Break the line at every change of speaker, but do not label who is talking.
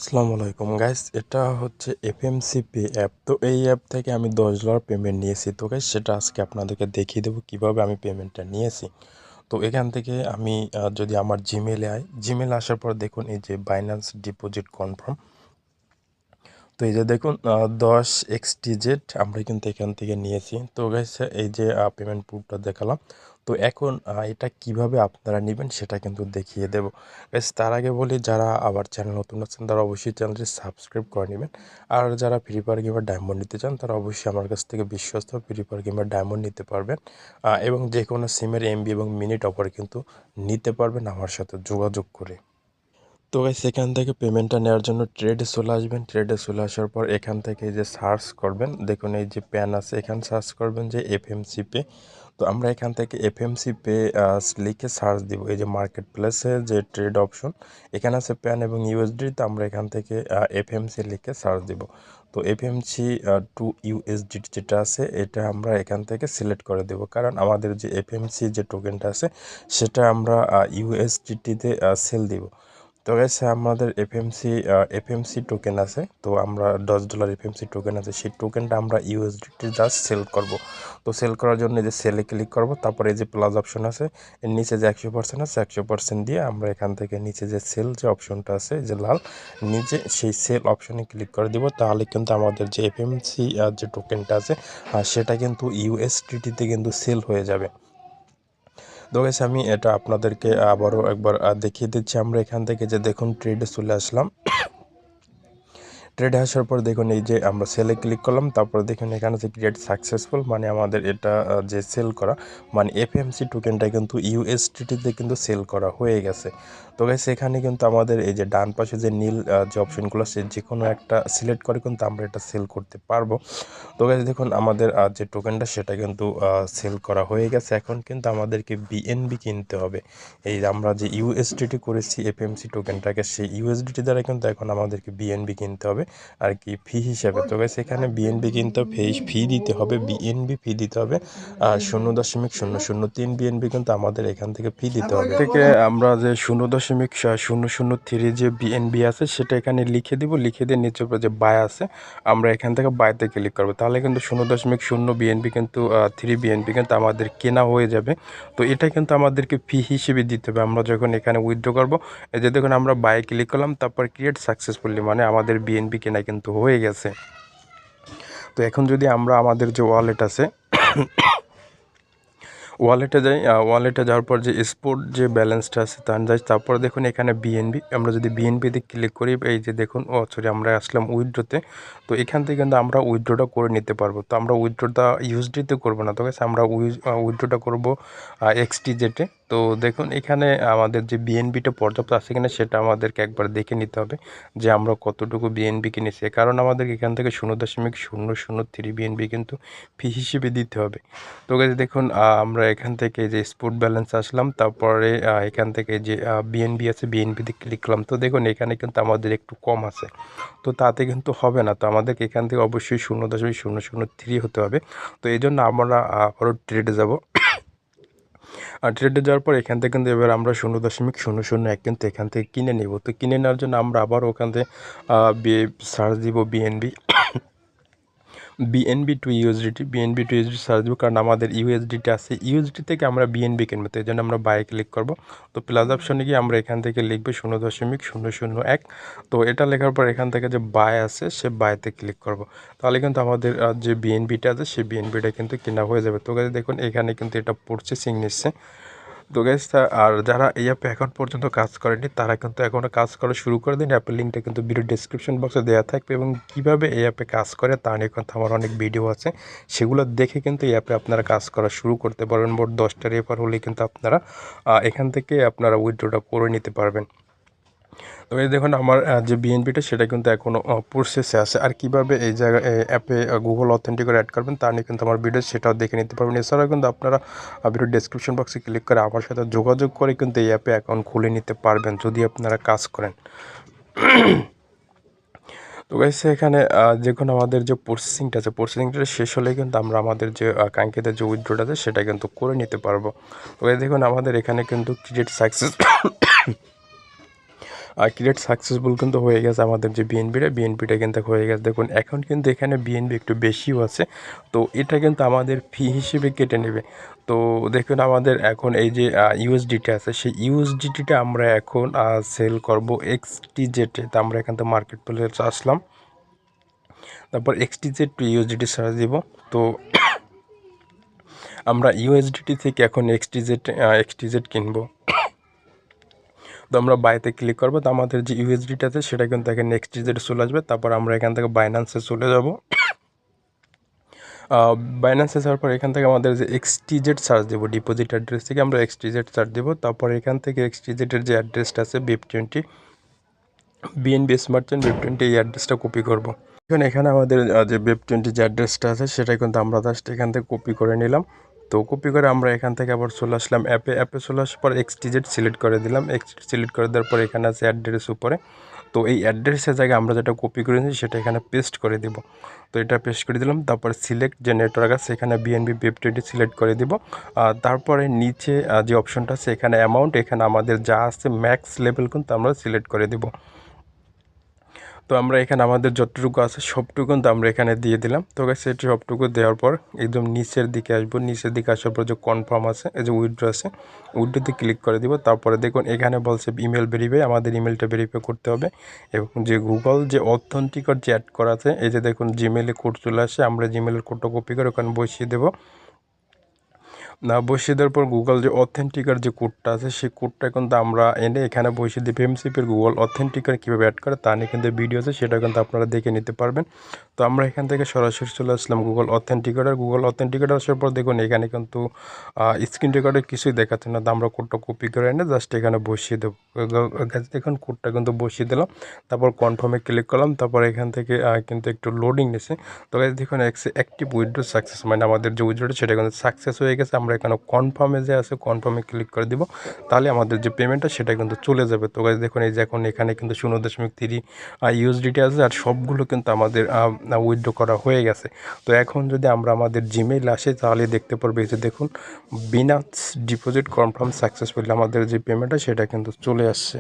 আসসালামু আলাইকুম গাইস, এটা হচ্ছে এফএমসিপে অ্যাপ। তো এই অ্যাপ থেকে আমি $10 পেমেন্ট নিয়েছি। তো গাইস সেটা আজকে আপনাদেরকে দেখিয়ে দেবো কিভাবে আমি পেমেন্টটা নিয়েছি। তো এখান থেকে আমি যদি আমার জিমেলে আসার পর দেখুন এই যে বাইন্যান্স ডিপোজিট কনফার্ম। তো এই যে দেখুন 10 XTZ আমরা কিন্তু এখান থেকে নিয়েছি। তো গাইস এই যে পেমেন্ট প্রুফটা দেখালাম। তো এখন এটা কিভাবে আপনারা নেবেন সেটা কিন্তু দেখিয়ে দেব। গাইস তার আগে বলি, যারা আবার চ্যানেল নতুন আছেন তারা অবশ্যই চ্যানেলটি সাবস্ক্রাইব করে নেবেন। আর যারা ফ্রি ফায়ার গেমার ডায়মন্ড নিতে চান তারা অবশ্যই আমার কাছ থেকে বিশ্বস্ত ফ্রি ফায়ার গেমার ডায়মন্ড নিতে পারবেন। এবং যে কোনো সিমের এমবি এবং মিনিট অফার কিন্তু নিতে পারবেন আমার সাথে যোগাযোগ করে। তো গাইস এখান থেকে পেমেন্টটা নেওয়ার জন্য ট্রেডে চলে আসবেন। ট্রেডে চলে আসার পর এখান থেকে এই যে সার্চ করবেন, দেখুন এই যে প্যান আছে, এখানে সার্চ করবেন যে এফএমসি পে। তো আমরা এখান থেকে এফএমসি পে লিখে সার্চ দিব। এই যে মার্কেট প্লেসে যে ট্রেড অপশন এখানে আছে প্যান এবং ইউএসডি। তো আমরা এখান থেকে এফএমসি লিখে সার্চ দিব। তো এফএমসি টু ইউএসডি যেটা আছে এটা আমরা এখান থেকে সিলেক্ট করে দেব, কারণ আমাদের যে এফএমসি যে টোকেনটা আছে সেটা আমরা ইউএসডিটিতে সেল দিব। তো গাইস আমাদের এফএমসি টোকেন আছে, তো আমরা $10 এফএমসি টোকেন আছে, সেই টোকেনটা আমরা ইউএসডিটি জাস্ট সেল করব। তো সেল করার জন্য এই যে সেলে ক্লিক করব, তারপরে এই যে প্লাস অপশন আছে, এর নিচে যে 100% আছে 100% দিয়ে আমরা এখান থেকে নিচে যে সেল যে অপশনটা আছে যে লাল নিচে সেই সেল অপশনে ক্লিক করে দিব। তাহলে কিন্তু আমাদের যে এফএমসি যে টোকেনটা আছে সেটা কিন্তু ইউএসডিটিতে কিন্তু সেল হয়ে যাবে। তো গাইস আমি এটা আপনাদেরকে আবারও একবার দেখিয়ে দিচ্ছি। আমরা এখান থেকে যে দেখুন ট্রেডে চলে আসলাম। ট্রেডে আসার পর দেখুন এই যে আমরা সেলে ক্লিক করলাম, তারপর দেখুন এখানে যে ক্রিয়েট সাকসেসফুল, মানে আমাদের এটা যে সেল করা মানে এফএমসি টোকেনটা কিন্তু ইউএসডিটিতে কিন্তু সেল করা হয়ে গেছে। তো গাইস এখানে কিন্তু আমাদের এই যে ডান পাশে যে নীল যে অপশনগুলো আছে যে কোনো একটা সিলেক্ট করে কিন্তু আমরা এটা সেল করতে পারবো। তো গাইস দেখুন আমাদের যে টোকেনটা সেটা কিন্তু সেল করা হয়ে গেছে। এখন কিন্তু আমাদেরকে বিএনবি কিনতে হবে। এই আমরা যে ইউএসডিটি করেছি এফএমসি টোকেনটাকে, সেই ইউএসডিটি দ্বারা কিন্তু এখন আমাদেরকে বিএনবি কিনতে হবে আর কি ফি হিসাবে। তো গাইস এখানে বিএনবি কিনতে ফি দিতে হবে, বিএনবি ফি দিতে হবে 0.003 বিএনবি কিন্তু আমাদের এখান থেকে ফি দিতে হবে। থেকে আমরা যে 0.003 যে বিএনবি আছে সেটা এখানে লিখে দিব, লিখে দিয়ে নিচের উপর যে বাই আছে আমরা এখান থেকে বাইতে ক্লিক করবো, তাহলে কিন্তু 0.0 বিএনবি কিন্তু 3 বিএনবি কিন্তু আমাদের কেনা হয়ে যাবে। তো এটা কিন্তু আমাদেরকে ফি হিসেবে দিতে হবে আমরা যখন এখানে উইথড্র করবো। এই যে দেখুন আমরা বাই ক্লিক করলাম, তারপর ক্রিয়েট সাকসেসফুলি, মানে আমাদের বিএনবি কেনা কিন্তু হয়ে গেছে। তো এখন যদি আমরা আমাদের যে ওয়ালেট আছে ওয়ালেটে যাই, ওয়ালেটে যাওয়ার পর যে স্পোর্ট যে ব্যালেন্সটা আছে তার যাই, তারপর দেখুন এখানে বিএনবি, আমরা যদি বিএনপিতে ক্লিক করি এই যে দেখুন সরি আমরা আসলাম উইথড্রোতে। তো এখান থেকে কিন্তু আমরা উইথড্রোটা করে নিতে পারবো। তো আমরা উইথড্রোটা ইউএসডিতে করবো না, তো আমরা উইথড্রোটা করবো এক্সটিজেটে। তো দেখুন এখানে আমাদের যে বিএনবিটা পর্যাপ্ত আছে কিনা সেটা আমাদেরকে একবার দেখে নিতে হবে যে আমরা কতটুকু বিএনবি কিনেছি, কারণ আমাদেরকে এখান থেকে 0.003 বিএনবি কিন্তু ফি হিসেবে দিতে হবে। তো গাইস দেখুন আমরা এখান থেকে যে স্পোর্ট ব্যালেন্স আসলাম, তারপরে এখান থেকে যে বিএনবি আছে বিএনবিতে ক্লিক করলাম। তো দেখুন এখানে কিন্তু আমাদের একটু কম আছে, তো তাতে কিন্তু হবে না। তো আমাদেরকে এখান থেকে অবশ্যই 0.003 হতে হবে। তো এই জন্য আমরা আরও ট্রেডে যাব। আর ট্রেডে যাওয়ার পর এখান থেকে কিন্তু এবার আমরা 0.001 কিন্তু এখান থেকে কিনে নেব। তো কিনে নেওয়ার জন্য আমরা আবার ওখান থেকে সার্চ দিব BNB to USDT, BNB to USD search দিব, কারণ আমাদের ইউএসডিটি আছে, ইউএসডি থেকে আমরা বিএনবি কিনবো। তো এই জন্য আমরা বাই ক্লিক করব। তো প্লাস অপশনে গিয়ে আমরা এখান থেকে লিখবো 0.001। তো এটা লেখার পর এখান থেকে যে বাই আছে সে বাইতে ক্লিক করব। তাহলে কিন্তু আমাদের যে বিএনবিটা আছে সেই বিএনবিটা কিন্তু কেনা হয়ে যাবে। তো গাইস দেখুন এখানে কিন্তু এটা প্রসেসিং নিচ্ছে। তো গাইস আর যারা এই অ্যাপে এখন পর্যন্ত কাজ করেনি তারা কিন্তু এখনও কাজ করা শুরু করে দিন। অ্যাপের লিঙ্কটা কিন্তু ভিডিও ডেসক্রিপশন বক্সে দেওয়া থাকবে, এবং কীভাবে এই অ্যাপে কাজ করে তা নিয়ে কিন্তু আমার অনেক ভিডিও আছে, সেগুলো দেখে কিন্তু এই অ্যাপে আপনারা কাজ করা শুরু করতে পারবেন। মোট 10টা রেফার হলে কিন্তু আপনারা এখান থেকে আপনারা উইথড্রটা করে নিতে পারবেন। তো এই দেখুন আমার যে বিএনপিটা সেটা কিন্তু এখনও প্রসেসে আছে। আর কীভাবে এই জায়গায় অ্যাপে গুগল অথেন্টিকেট অ্যাড করবেন তা নিয়ে কিন্তু আমার ভিডিও সেটাও দেখে নিতে পারবেন। এছাড়াও কিন্তু আপনারা ভিডিও ডেসক্রিপশন বক্সে ক্লিক করে আমার সাথে যোগাযোগ করে কিন্তু এই অ্যাপে অ্যাকাউন্ট খুলে নিতে পারবেন যদি আপনারা কাজ করেন। তো গাইস এখানে দেখুন আমাদের যে প্রসেসিংটা আছে প্রসেসিংটা শেষ হলে কিন্তু আমরা আমাদের যে কাঙ্ক্ষিত যে উইথড্রটা আছে সেটা কিন্তু করে নিতে পারবো। তো দেখুন আমাদের এখানে কিন্তু ক্রিয়েট সাকসেস ক্রিয়েট সাকসেসফুল কিন্তু হয়ে গেছে আমাদের যে বিএনপিটা কিন্তু হয়ে গেছে। দেখুন এখন কিন্তু এখানে বিএনপি একটু বেশিও আছে, তো এটা কিন্তু আমাদের ফি হিসেবে কেটে নেবে। তো দেখুন আমাদের এখন এই যে ইউএসডিটি আছে, সেই ইউএসডিটিটা আমরা এখন সেল করব এক্সটিজেটে। তো আমরা এখান থেকে মার্কেট প্লেসে আসলাম, তারপর এক্সটিজেড টু ইউএসডিটি সার্চ দিব। তো আমরা ইউএসডিটি থেকে এখন এক্সটিজেড কিনবো। তো আমরা বাইতে ক্লিক করবো, তো আমাদের যে ইউএসডিটা আছে সেটা কিন্তু এখানে নেক্সট ডিজিটে চলে আসবে। তারপর আমরা এখান থেকে বাইন্যান্সে চলে যাব। বাইন্যান্সে যাওয়ার পর এখান থেকে আমাদের যে এক্সটিজেড সার্চ দেবো, ডিপোজিট অ্যাড্রেস থেকে আমরা এক্সটিজেড সার্চ দেবো। তারপর এখান থেকে এক্সটিজেডের যে অ্যাড্রেসটা আছে BIP20 বিএনবি মার্চেন্ট BIP20, এই অ্যাড্রেসটা কপি করব। এখানে আমাদের যে BIP20 যে অ্যাড্রেসটা আছে সেটা কিন্তু আমরা জাস্ট এখান থেকে কপি করে নিলাম। তো কপি করে আমরা এখান থেকে আবার চলে আসলাম অ্যাপে চলে আসার পর এক্সটিজেড সিলেক্ট করে দিলাম। সিলেক্ট করে দেওয়ার পর এখানে আছে অ্যাড্রেস উপরে। তো এই অ্যাড্রেসের জায়গায় আমরা যেটা কপি করেছি সেটা এখানে পেস্ট করে দিব। তো এটা পেস্ট করে দিলাম। তারপর সিলেক্ট যে নেটওয়ার্ক আছে সেখানে বিএনবি BIP20 সিলেক্ট করে দিব। তারপরে নিচে যে অপশনটা আছে এখানে অ্যামাউন্ট, এখানে আমাদের যা আছে ম্যাক্স লেভেল কিন্তু আমরা সিলেক্ট করে দিব। তো আমরা এখানে আমাদের যতটুকু আছে সবটুকু কিন্তু আমরা এখানে দিয়ে দিলাম। তো গাইস সেটি সবটুকু দেওয়ার পর একদম নিচের দিকে আসবো। নিচের দিকে আসার পর যে কনফার্ম আছে, এই যে উইথড্র আছে, উইথড্রোতে ক্লিক করে দিব। তারপরে দেখুন এখানে বলছে ইমেল ভেরিফাই, আমাদের ইমেলটা ভেরিফাই করতে হবে। এবং যে গুগল যে অথেন্টিকেট যে অ্যাড করা আছে, এই যে দেখুন জিমেলে কোড চলে আসে, আমরা জিমেলের কোডটা কপি করে ওখানে বসিয়ে দেবো। বসিয়ে দেওয়ার পর গুগল যে অথেন্টিকার যে কোডটা আছে সেই কোডটা কিন্তু আমরা এনে এখানে বসিয়ে দিই। ফেমসিপের গুগল অথেন্টিকার কীভাবে অ্যাড করে তা নিয়ে কিন্তু ভিডিও আছে, সেটা কিন্তু আপনারা দেখে নিতে পারবেন। তো আমরা এখান থেকে সরাসরি চলে আসলাম গুগল অথেন্টিকেটার আসার পর দেখুন এখানে কিন্তু স্ক্রিন রেকর্ডে কিছুই দেখাচ্ছে না। তো আমরা কোডটা কপি করে এনে জাস্ট এখানে বসিয়ে দেবো। দেখুন কোডটা কিন্তু বসিয়ে দিলাম। তারপর কনফার্মে ক্লিক করলাম। তারপর এখান থেকে কিন্তু একটু লোডিং নিছে। তো দেখুন অ্যাক্টিভ উইথড্র সাকসেস, মানে আমাদের যে উইথড্রটা সেটা কিন্তু সাকসেস হয়ে গেছে। আমরা এখানে কনফার্মে যে আছে কনফার্মে ক্লিক করে দিব, তাহলে আমাদের যে পেমেন্টটা সেটা কিন্তু চলে যাবে। তো গাইস দেখুন এই যে এখন এখানে কিন্তু 0.3 ইউএসডিটি আছে, আর সবগুলো কিন্তু আমাদের উইথড্র করা হয়ে গেছে। তো এখন যদি আমরা আমাদের জিমেইল আসে তাহলে দেখতে পারবে এই যে দেখুন বিনান্স ডিপোজিট কনফার্ম সাকসেসফুলি, আমাদের যে পেমেন্টটা সেটা কিন্তু চলে আসছে।